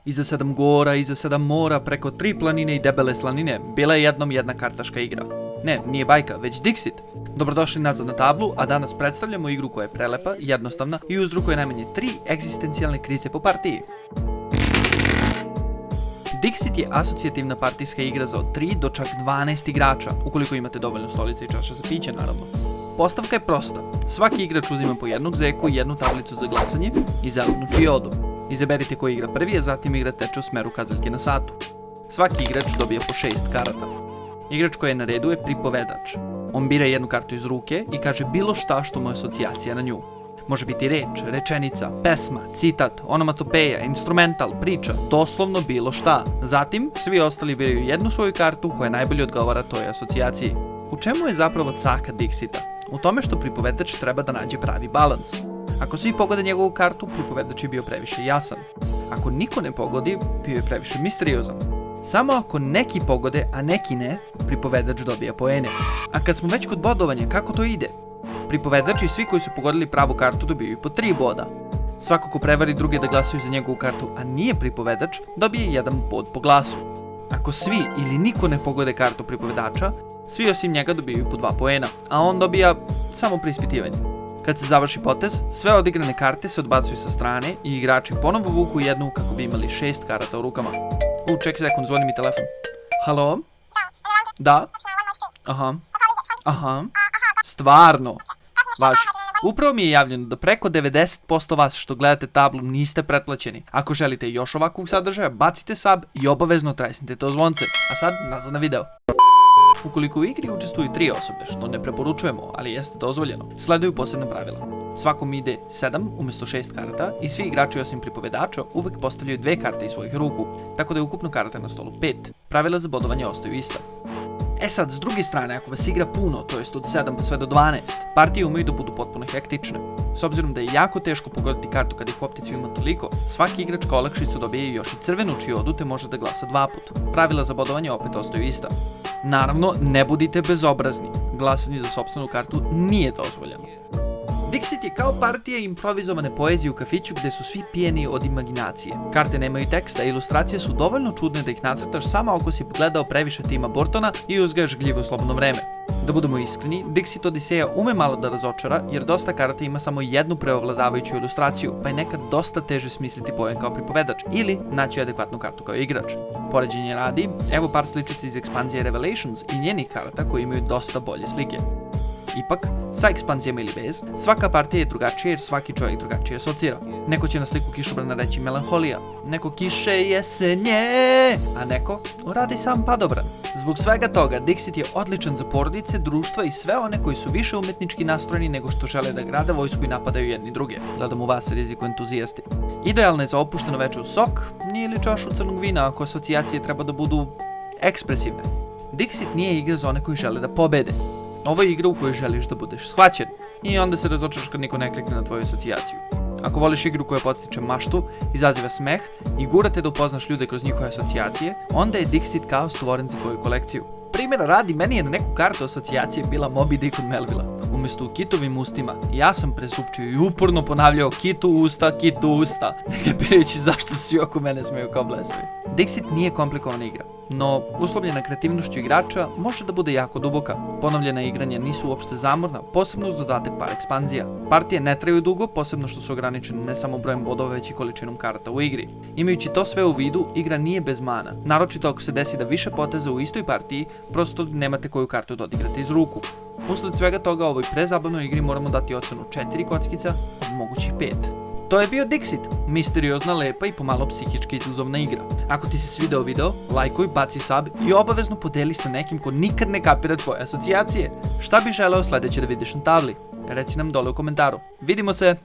Iza 7 gora, iza 7 mora, preko 3 planine i debele slanine, bila je jednom jedna kartaška igra. Ne, nije bajka, već Dixit. Dobrodošli nazad na tablu, a danas predstavljamo igru koja je prelepa, jednostavna i uzrokuje najmanje 3 egzistencijalne krize po partiji. Dixit je asocijativna partijska igra za od 3 do čak 12 igrača, ukoliko imate dovoljno stolica i čaša za piće, naravno. Postavka je prosta. Svaki igrač uzima po jednog zeku i jednu tablicu za glasanje i zelenu čiodu. Izaberite koji igra prvi, a zatim igra teče u smeru kazaljke na satu. Svaki igrač dobija po 6 karata. Igrač koji je na redu je pripovedač. On bira jednu kartu iz ruke i kaže bilo šta što mu je asocijacija na nju. Može biti reč, rečenica, pesma, citat, onomatopeja, instrumental, priča, doslovno bilo šta. Zatim, svi ostali biraju jednu svoju kartu koja najbolje odgovara toj asocijaciji. U čemu je zapravo caka Dixita? U tome što pripovedač treba da nađe pravi balans. Ako svi pogode njegovu kartu, pripovedač je bio previše jasan. Ako niko ne pogodi, bio je previše misteriozan. Samo ako neki pogode, a neki ne, pripovedač dobija poene. A kad smo već kod bodovanja, kako to ide? Pripovedač i svi koji su pogodili pravu kartu dobijaju po 3 boda. Svako ko prevari druge da glasaju za njegovu kartu, a nije pripovedač, dobije 1 bod po glasu. Ako svi ili niko ne pogode kartu pripovedača, svi osim njega dobijaju po 2 poena, a on dobija samo preispitivanje. Kad se završi potez, sve odigrane karte se odbacuju sa strane i igrači ponovo vuku jednu kako bi imali 6 karata u rukama. Ček sekund, zvoni mi telefon. Halo? Da? Aha. Stvarno? Važi. Upravo mi je javljeno da preko 90% vas što gledate tablu niste pretplaćeni. Ako želite još ovakvog sadržaja, bacite sub i obavezno tresnite to zvonce. A sad, nazad na video. Ukoliko u igri učestvuju 3 osobe, što ne preporučujemo, ali jeste dozvoljeno, sleduju posebna pravila. Svakom ide 7 umjesto 6 karata i svi igrači osim pripovedača uvek postavljaju 2 karte iz svojih ruku, tako da je ukupno karata na stolu 5. Pravila za bodovanje ostaju ista. E sad, s druge strane, ako vas igra puno, to jest od 7 pa sve do 12, partije umeju da budu potpuno hektične. S obzirom da je jako teško pogoditi kartu kad ih u opticiju ima toliko, svaki igrač kao olakšicu dobije još i crvenu čiodu te može da glasa 2 put. Pravila za bodovanje opet ostaju ista. Naravno, ne budite bezobrazni. Glasanje za sopstvenu kartu nije dozvoljeno. Dixit je kao partija improvizovane poezije u kafiću gde su svi pijeni od imaginacije. Karte nemaju teksta, a ilustracije su dovoljno čudne da ih nacrtaš samo ako si pogledao previše Tima Burtona i uzgajaš gljive u slobodno vreme. Da budemo iskreni, Dixit Odiseja ume malo da razočara jer dosta karata ima samo jednu preovladavajuću ilustraciju, pa je nekad dosta teže smisliti poen kao pripovedač ili naći adekvatnu kartu kao igrač. Poređenje radi, evo par sličica iz ekspanzije Revelations i njenih karata koji imaju dosta bolje slike. Ipak, sa ekspanzijama ili bez, svaka partija je drugačija jer svaki čovjek drugačije asocira. Neko će na sliku kišobrana reći melanholija, neko kiše jesenje, a neko radi sam padobran. Zbog svega toga, Dixit je odličan za porodice, društva i sve one koji su više umetnički nastrojeni nego što žele da grade vojsku i napadaju jedni druge. Gledam u vas riziku entuzijasti. Idealna je za opušteno veče u sok ili čašu crnog vina ako asocijacije treba da budu ekspresivne. Dixit nije igra za one koji žele da pobede. Ovo je igra u kojoj želiš da budeš shvaćen i onda se razočaraš kad niko ne klikne na tvoju asocijaciju. Ako voliš igru koja podstiče maštu, izaziva smeh i gura te da upoznaš ljude kroz njihove asocijacije, onda je Dixit kao stvoren za tvoju kolekciju. Primjera radi, meni je na neku kartu asocijacije bila Moby Dick od Melvilla. Umjesto u kitovim ustima, ja sam presupčio i uporno ponavljao kitu usta, ne kapirajući zašto svi oko mene smeju kao blesavi. Dixit nije komplikovana igra, no uslovljena kreativnošću igrača može da bude jako duboka. Ponovljena igranja nisu uopšte zamorna, posebno uz dodatak par ekspanzija. Partije ne traju dugo, posebno što su ograničene ne samo brojem bodova već i količinom karata u igri. Imajući to sve u vidu, igra nije bez mana, naročito ako se desi da više poteza u istoj partiji, prosto nemate koju kartu da odigrate iz ruku. Usled svega toga ovoj prezabavnoj igri moramo dati ocenu 4 kockica od mogućih 5. To je bio Dixit, misteriozna, lepa i pomalo psihički izazovna igra. Ako ti se svideo video, lajkuj, baci sub i obavezno podeli sa nekim ko nikad ne kapira tvoje asocijacije. Šta bi želeo sledeće da vidiš na tabli? Reci nam dole u komentaru. Vidimo se!